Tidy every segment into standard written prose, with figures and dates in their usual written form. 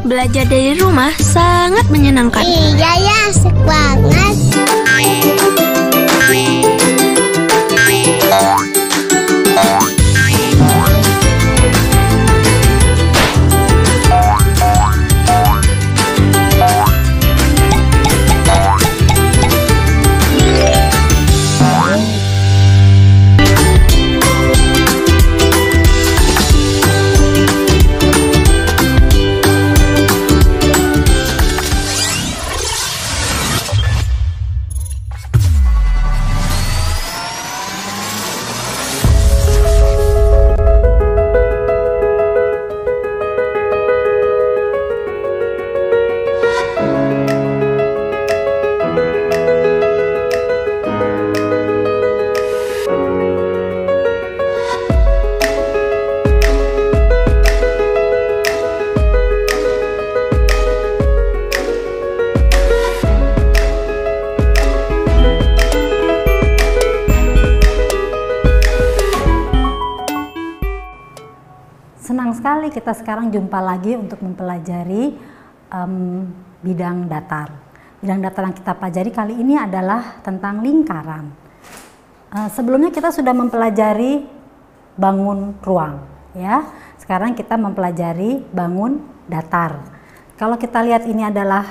Belajar dari rumah sangat menyenangkan. Iya ya, asik banget. Senang sekali kita sekarang jumpa lagi untuk mempelajari bidang datar. Bidang datar yang kita pelajari kali ini adalah tentang lingkaran. Sebelumnya kita sudah mempelajari bangun ruang, ya. Sekarang kita mempelajari bangun datar. Kalau kita lihat ini adalah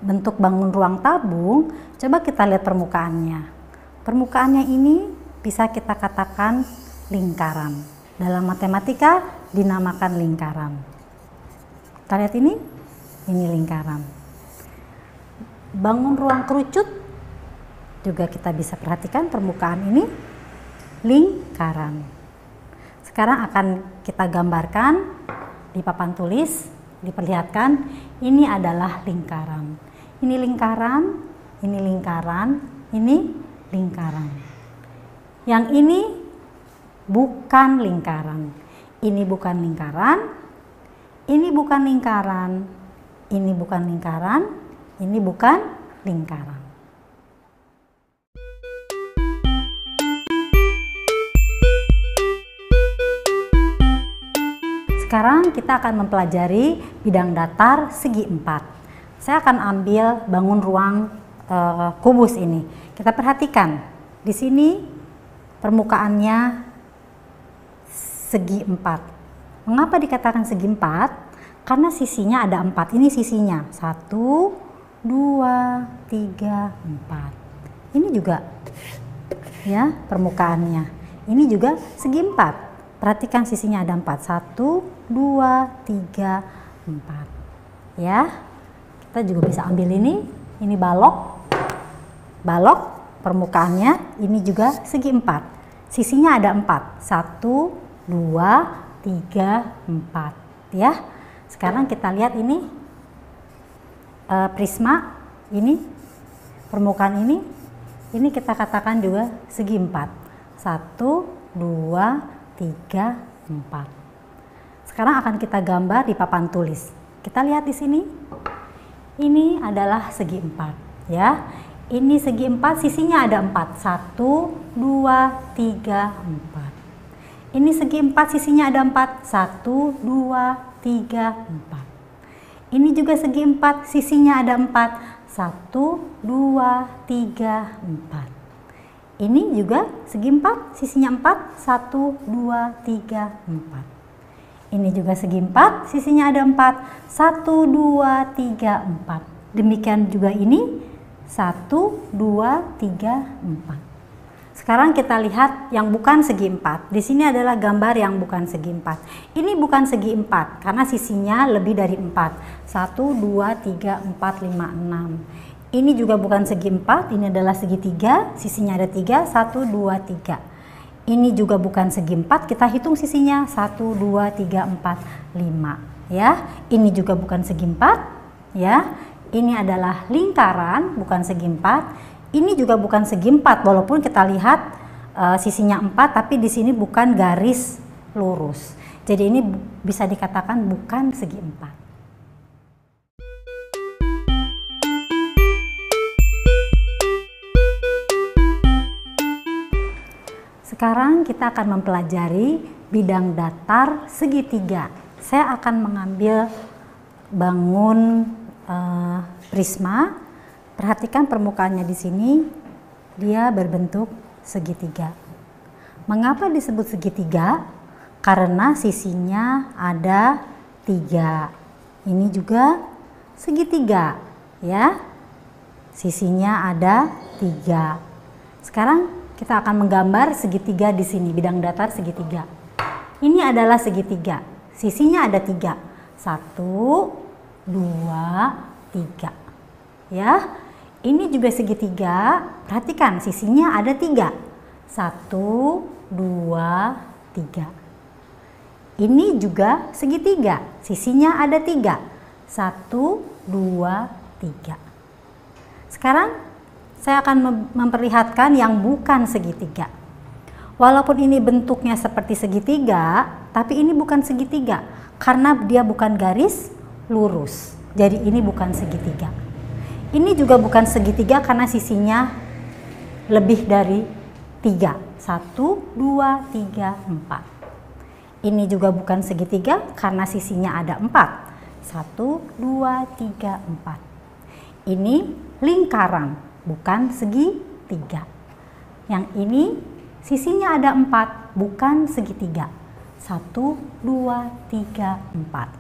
bentuk bangun ruang tabung, coba kita lihat permukaannya. Permukaannya ini bisa kita katakan lingkaran. Dalam matematika dinamakan lingkaran. Kita lihat ini lingkaran. Bangun ruang kerucut juga kita bisa perhatikan permukaan ini lingkaran. Sekarang akan kita gambarkan di papan tulis, diperlihatkan ini adalah lingkaran. Ini lingkaran, ini lingkaran, ini lingkaran. Yang ini bukan lingkaran. Ini bukan lingkaran. Ini bukan lingkaran. Ini bukan lingkaran. Ini bukan lingkaran. Sekarang kita akan mempelajari bidang datar segi 4. Saya akan ambil bangun ruang kubus ini. Kita perhatikan di sini permukaannya segi 4. Mengapa dikatakan segi 4? Karena sisinya ada 4. Ini sisinya 1, 2, 3, 4. Ini juga ya permukaannya. Ini juga segi 4. Perhatikan sisinya ada 4. 1, 2, 3, 4. Ya. Kita juga bisa ambil ini. Ini balok. Balok permukaannya ini juga segi 4. Sisinya ada 4. 1, 2, 3, 4 ya. Sekarang kita lihat ini prisma, ini permukaan ini kita katakan juga segi 4. 1, 2, 3, 4. Sekarang akan kita gambar di papan tulis. Kita lihat di sini. Ini adalah segi 4 ya. Ini segi 4, sisinya ada 4. 1, 2, 3, 4. Ini segi 4, sisinya ada 4. 1, 2, 3, 4. Ini juga segi 4, sisinya ada 4. 1, 2, 3, 4. Ini juga segi 4, sisinya 4. 1, 2, 3, 4. Ini juga segi 4, sisinya ada 4. 1, 2, 3, 4. Demikian juga ini 1, 2, 3, 4. Sekarang kita lihat yang bukan segi 4. Di sini adalah gambar yang bukan segi 4. Ini bukan segi 4 karena sisinya lebih dari 4. 1, 2, 3, 4, 5, 6. Ini juga bukan segi 4. Ini adalah segi 3. Sisinya ada 3. 1, 2, 3. Ini juga bukan segi 4. Kita hitung sisinya. 1, 2, 3, 4, 5. Ya. Ini juga bukan segi 4. Ya. Ini adalah lingkaran, bukan segi 4. Ini juga bukan segi 4, walaupun kita lihat sisinya 4, tapi di sini bukan garis lurus. Jadi ini bisa dikatakan bukan segi 4. Sekarang kita akan mempelajari bidang datar segitiga. Saya akan mengambil bangun prisma, perhatikan permukaannya di sini, dia berbentuk segitiga. Mengapa disebut segitiga? Karena sisinya ada 3. Ini juga segitiga, ya. Sisinya ada 3. Sekarang kita akan menggambar segitiga di sini, bidang datar segitiga. Ini adalah segitiga, sisinya ada 3. 1, 2, 3. Ya, ini juga segitiga. Perhatikan, sisinya ada 3. 1, 2, 3. Ini juga segitiga, sisinya ada 3. 1, 2, 3. Sekarang saya akan memperlihatkan yang bukan segitiga. Walaupun ini bentuknya seperti segitiga, tapi ini bukan segitiga karena dia bukan garis lurus. Jadi ini bukan segitiga. Ini juga bukan segitiga karena sisinya lebih dari 3. 1, 2, 3, 4. Ini juga bukan segitiga karena sisinya ada 4. 1, 2, 3, 4. Ini lingkaran, bukan segitiga. Yang ini sisinya ada 4, bukan segitiga. 1, 2, 3, 4.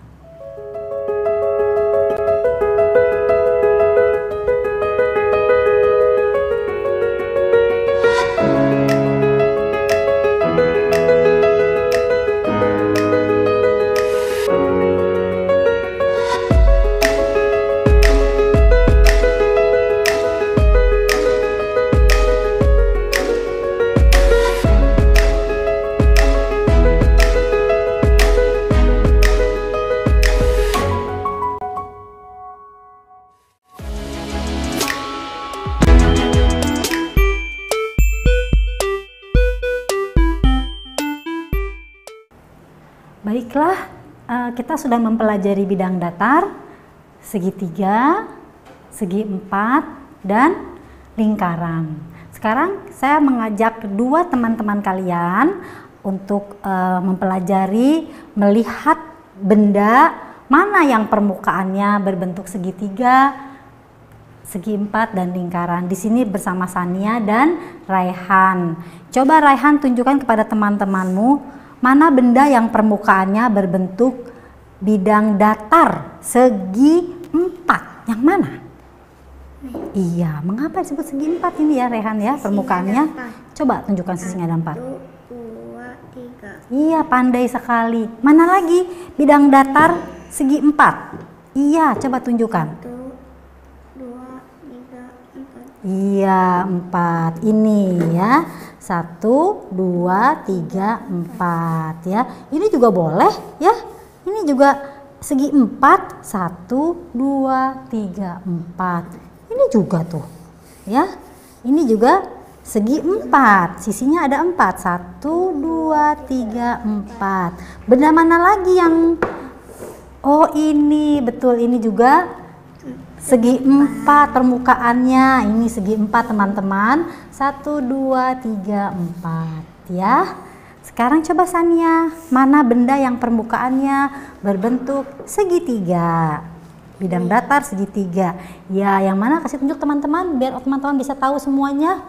Baiklah, kita sudah mempelajari bidang datar, segitiga, segi 4, dan lingkaran. Sekarang saya mengajak 2 teman-teman kalian untuk mempelajari, melihat benda mana yang permukaannya berbentuk segitiga, segi 4, dan lingkaran. Di sini bersama Sania dan Raihan. Coba Raihan tunjukkan kepada teman-temanmu mana benda yang permukaannya berbentuk bidang datar segi 4. Yang mana? Iya, mengapa disebut segi 4 ini ya Rehan ya permukaannya? Coba tunjukkan sisinya ada 4. 1, 2, 3. Iya, pandai sekali. Mana lagi bidang datar segi 4? Iya, coba tunjukkan. 1, 2, 3, 4. Iya, 4. Ini ya. 1, 2, 3, 4 ya. Ini juga boleh ya. Ini juga segi 4. 1, 2, 3, 4. Ini juga tuh ya. Ini juga segi 4. Sisinya ada 4. 1, 2, 3, 4. Benda mana lagi yang ini betul, ini juga segi 4 permukaannya. Ini segi 4 teman-teman. 1, 2, 3, 4 ya. Sekarang coba Sania, mana benda yang permukaannya berbentuk segitiga, bidang datar segitiga. Ya, yang mana? Kasih tunjuk teman-teman biar teman-teman bisa tahu semuanya.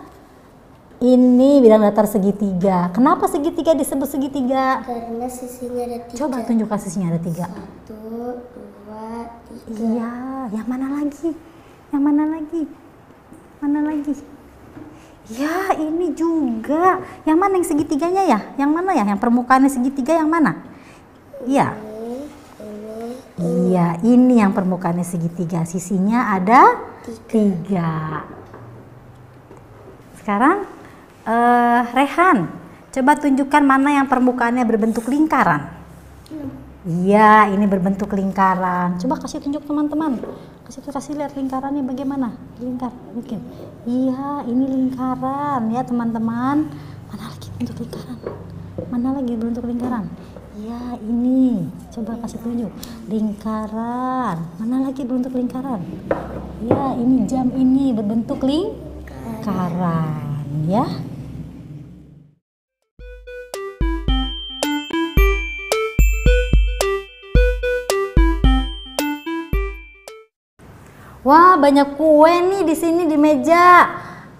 Ini bidang datar segitiga. Kenapa segitiga disebut segitiga? Karena sisinya ada 3. Coba tunjukkan sisinya ada 3. 1, 2, 3. Iya, yang mana lagi? Yang mana lagi? Mana lagi? Ya, ini juga. Yang mana yang segitiganya ya? Yang mana ya? Yang permukaannya segitiga yang mana? Iya. Iya, ini yang permukaannya segitiga. Sisinya ada 3. Sekarang Rehan, coba tunjukkan mana yang permukaannya berbentuk lingkaran. Iya, ini berbentuk lingkaran. Coba kasih tunjuk teman-teman. Kasih lihat lingkarannya bagaimana. Lingkar, mungkin. Iya, ini lingkaran ya teman-teman. Mana lagi bentuk lingkaran? Mana lagi bentuk lingkaran? Iya, ini. Coba kasih tunjuk. Lingkaran. Mana lagi bentuk lingkaran? Iya, ini jam ini berbentuk lingkaran ya. Wah, banyak kue nih di sini di meja.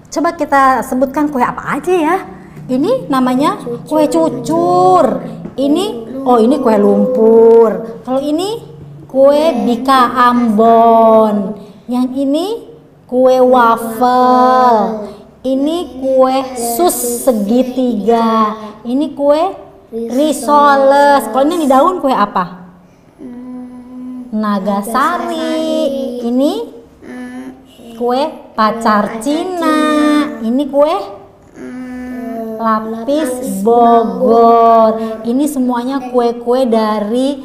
Coba kita sebutkan kue apa aja ya. Ini namanya kue cucur. Ini kue lumpur. Kalau ini kue bika Ambon. Yang ini kue waffle. Ini kue sus segitiga. Ini kue risoles. Kalau ini di daun kue apa? Nagasari. Ini kue pacar Cina. Ini kue lapis Bogor. Ini semuanya kue-kue dari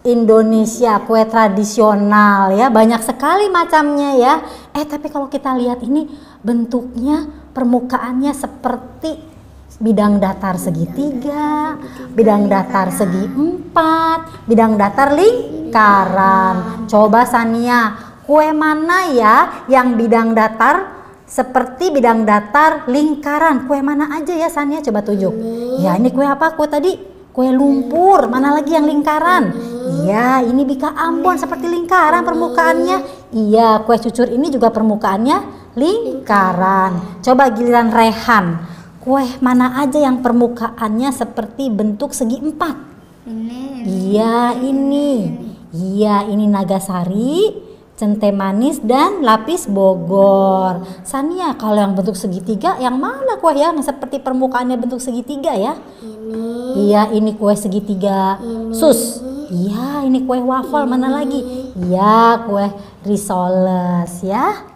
Indonesia, kue tradisional ya. Banyak sekali macamnya ya. Tapi kalau kita lihat ini bentuknya, permukaannya seperti bidang datar segitiga, bidang datar segi empat, bidang datar lingkaran. Coba Sania, kue mana ya yang bidang datar seperti bidang datar lingkaran? Kue mana aja ya Sania? Coba tunjuk. Ya, ini kue apa? Kue tadi kue lumpur. Mana lagi yang lingkaran? Iya, ini bika Ambon seperti lingkaran permukaannya. Iya, kue cucur ini juga permukaannya lingkaran. Coba giliran Rehan. Kue mana aja yang permukaannya seperti bentuk segi empat? Iya, ini. Iya, ini Nagasari, Centai Manis, dan lapis Bogor. Sania, kalau yang bentuk segitiga, yang mana kue yang seperti permukaannya bentuk segitiga ya? Iya, ini kue segitiga sus. Iya, ini kue waffle. Mana lagi? Iya, kue risoles ya.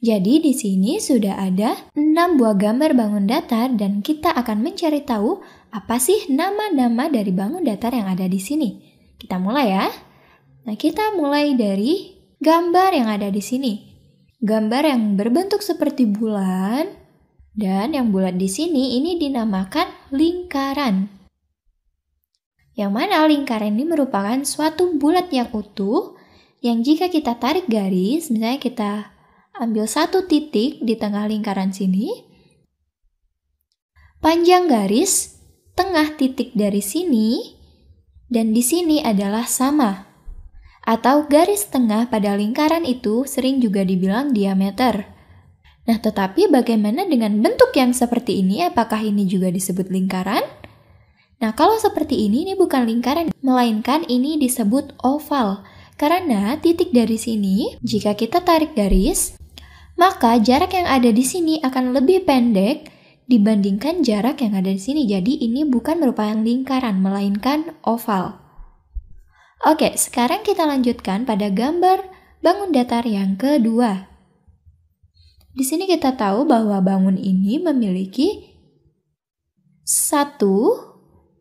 Jadi di sini sudah ada 6 buah gambar bangun datar dan kita akan mencari tahu apa sih nama-nama dari bangun datar yang ada di sini. Kita mulai ya. Nah, kita mulai dari gambar yang ada di sini. Gambar yang berbentuk seperti bulan dan yang bulat di sini ini dinamakan lingkaran. Yang mana lingkaran ini merupakan suatu bulat yang utuh yang jika kita tarik garis, misalnya kita ambil satu titik di tengah lingkaran sini, panjang garis tengah titik dari sini dan di sini adalah sama. Atau garis tengah pada lingkaran itu sering juga dibilang diameter. Nah, tetapi bagaimana dengan bentuk yang seperti ini? Apakah ini juga disebut lingkaran? Nah, kalau seperti ini bukan lingkaran, melainkan ini disebut oval. Karena titik dari sini, jika kita tarik garis, maka jarak yang ada di sini akan lebih pendek dibandingkan jarak yang ada di sini. Jadi ini bukan merupakan lingkaran, melainkan oval. Oke, sekarang kita lanjutkan pada gambar bangun datar yang kedua. Di sini kita tahu bahwa bangun ini memiliki 1, 2,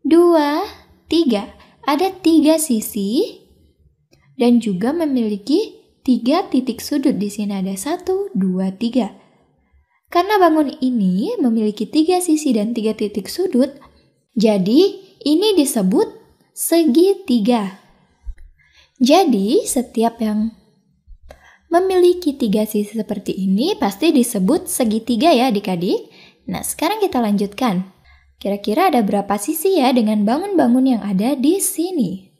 3. Ada 3 sisi dan juga memiliki 3 titik sudut. Di sini ada 1, 2, 3. Karena bangun ini memiliki 3 sisi dan 3 titik sudut, jadi ini disebut segitiga. Jadi setiap yang memiliki 3 sisi seperti ini pasti disebut segitiga ya adik-adik. Nah, sekarang kita lanjutkan. Kira-kira ada berapa sisi ya dengan bangun-bangun yang ada di sini?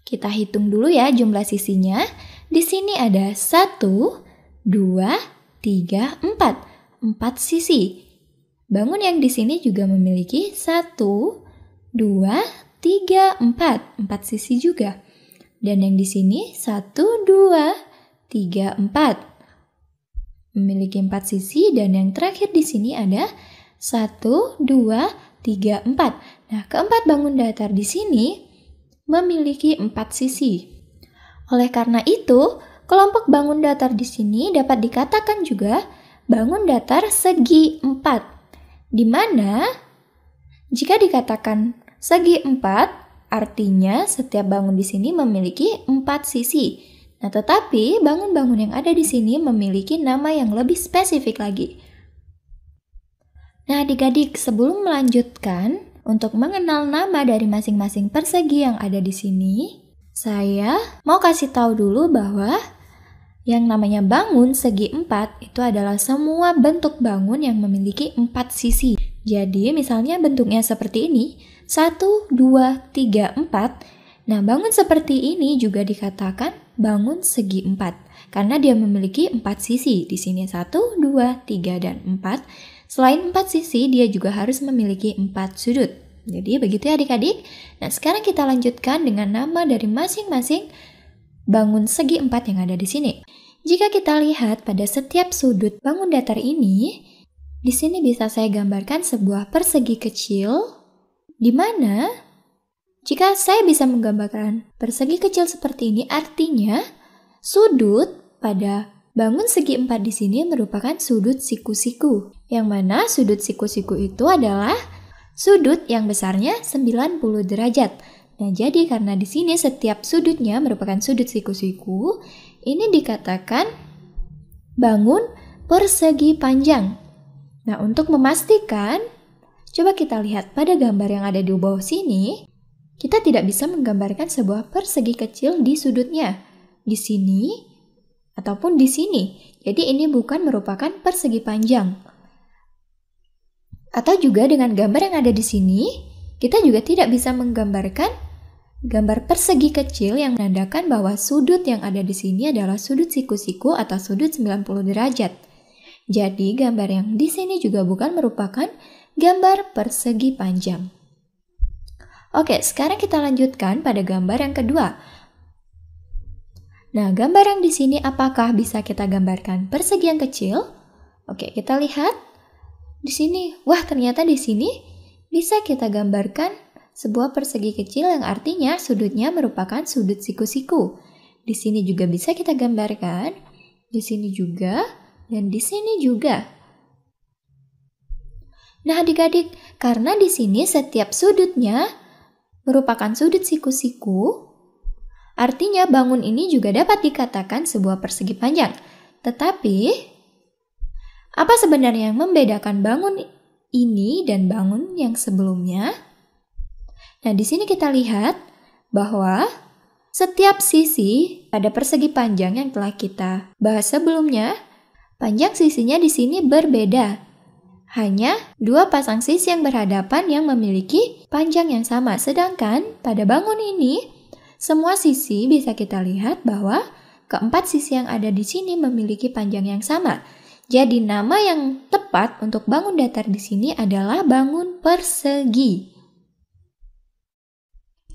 Kita hitung dulu ya jumlah sisinya. Di sini ada 1, 2, 3, 4. 4 sisi. Bangun yang di sini juga memiliki 1, 2, 3, 4. 4 sisi juga. Dan yang di sini 1, 2, 3, 4. Memiliki 4 sisi dan yang terakhir di sini ada 1, 2, 3, 4. Nah, keempat bangun datar di sini memiliki 4 sisi. Oleh karena itu, kelompok bangun datar di sini dapat dikatakan juga bangun datar segi 4. Di mana jika dikatakan segi 4, artinya setiap bangun di sini memiliki 4 sisi. Nah, tetapi bangun-bangun yang ada di sini memiliki nama yang lebih spesifik lagi. Nah, adik-adik, sebelum melanjutkan untuk mengenal nama dari masing-masing persegi yang ada di sini, saya mau kasih tahu dulu bahwa yang namanya bangun segi 4 itu adalah semua bentuk bangun yang memiliki 4 sisi. Jadi misalnya bentuknya seperti ini, 1, 2, 3, 4. Nah, bangun seperti ini juga dikatakan bangun segi 4 karena dia memiliki 4 sisi. Di sini 1, 2, 3, dan 4. Selain 4 sisi, dia juga harus memiliki 4 sudut. Jadi begitu ya adik-adik. Nah, sekarang kita lanjutkan dengan nama dari masing-masing bangun segi 4 yang ada di sini. Jika kita lihat pada setiap sudut bangun datar ini, di sini bisa saya gambarkan sebuah persegi kecil, di mana jika saya bisa menggambarkan persegi kecil seperti ini, artinya sudut pada bangun segi 4 di sini merupakan sudut siku-siku, yang mana sudut siku-siku itu adalah sudut yang besarnya 90 derajat. Nah, jadi karena di sini setiap sudutnya merupakan sudut siku-siku, ini dikatakan bangun persegi panjang. Nah, untuk memastikan, coba kita lihat pada gambar yang ada di bawah sini, kita tidak bisa menggambarkan sebuah persegi kecil di sudutnya, di sini ataupun di sini. Jadi ini bukan merupakan persegi panjang. Atau juga dengan gambar yang ada di sini, kita juga tidak bisa menggambarkan gambar persegi kecil yang menandakan bahwa sudut yang ada di sini adalah sudut siku-siku atau sudut 90 derajat. Jadi gambar yang di sini juga bukan merupakan gambar persegi panjang. Oke, sekarang kita lanjutkan pada gambar yang kedua. Nah, gambar yang di sini apakah bisa kita gambarkan persegi yang kecil? Oke, kita lihat. Di sini, wah ternyata di sini bisa kita gambarkan sebuah persegi kecil yang artinya sudutnya merupakan sudut siku-siku. Di sini juga bisa kita gambarkan, di sini juga, dan di sini juga. Nah, adik-adik, karena di sini setiap sudutnya merupakan sudut siku-siku, artinya bangun ini juga dapat dikatakan sebuah persegi panjang. Tetapi, apa sebenarnya yang membedakan bangun ini dan bangun yang sebelumnya? Nah, di sini kita lihat bahwa setiap sisi pada persegi panjang yang telah kita bahas sebelumnya, panjang sisinya di sini berbeda. Hanya dua pasang sisi yang berhadapan yang memiliki panjang yang sama. Sedangkan pada bangun ini, semua sisi bisa kita lihat bahwa keempat sisi yang ada di sini memiliki panjang yang sama. Jadi nama yang tepat untuk bangun datar di sini adalah bangun persegi.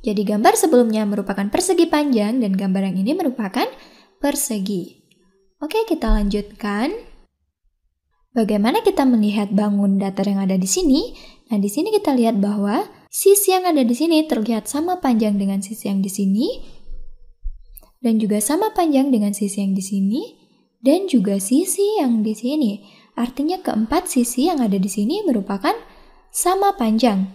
Jadi gambar sebelumnya merupakan persegi panjang dan gambar yang ini merupakan persegi. Oke, kita lanjutkan. Bagaimana kita melihat bangun datar yang ada di sini? Nah, di sini kita lihat bahwa sisi yang ada di sini terlihat sama panjang dengan sisi yang di sini, dan juga sama panjang dengan sisi yang di sini, dan juga sisi yang di sini. Artinya keempat sisi yang ada di sini merupakan sama panjang.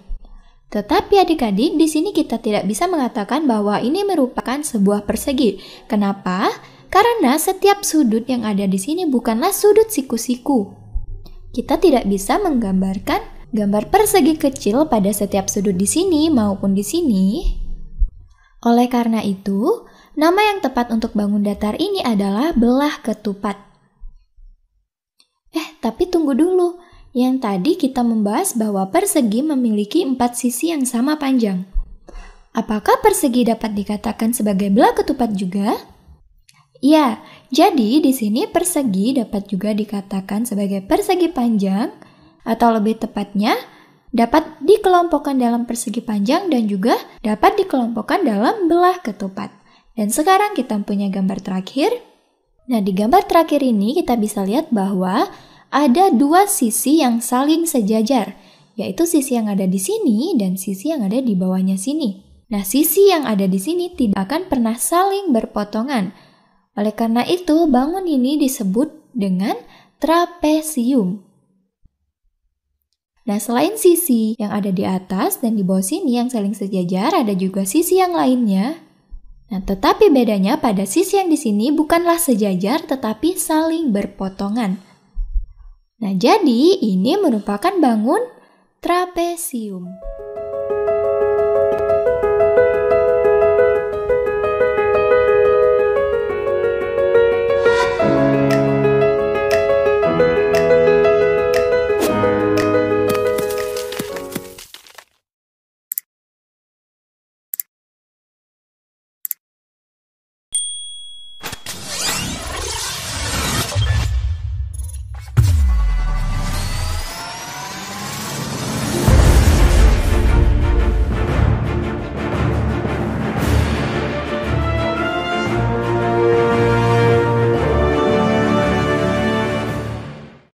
Tetapi adik-adik, di sini kita tidak bisa mengatakan bahwa ini merupakan sebuah persegi. Kenapa? Karena setiap sudut yang ada di sini bukanlah sudut siku-siku. Kita tidak bisa menggambarkan gambar persegi kecil pada setiap sudut di sini maupun di sini. Oleh karena itu, nama yang tepat untuk bangun datar ini adalah belah ketupat. Tapi tunggu dulu. Yang tadi kita membahas bahwa persegi memiliki 4 sisi yang sama panjang. Apakah persegi dapat dikatakan sebagai belah ketupat juga? Ya, jadi di sini persegi dapat juga dikatakan sebagai persegi panjang, atau lebih tepatnya dapat dikelompokkan dalam persegi panjang dan juga dapat dikelompokkan dalam belah ketupat. Dan sekarang kita punya gambar terakhir. Nah, di gambar terakhir ini kita bisa lihat bahwa ada dua sisi yang saling sejajar, yaitu sisi yang ada di sini dan sisi yang ada di bawahnya sini. Nah, sisi yang ada di sini tidak akan pernah saling berpotongan. Oleh karena itu, bangun ini disebut dengan trapesium. Nah, selain sisi yang ada di atas dan di bawah sini yang saling sejajar, ada juga sisi yang lainnya. Nah, tetapi bedanya pada sisi yang di sini bukanlah sejajar tetapi saling berpotongan. Nah, jadi ini merupakan bangun trapesium.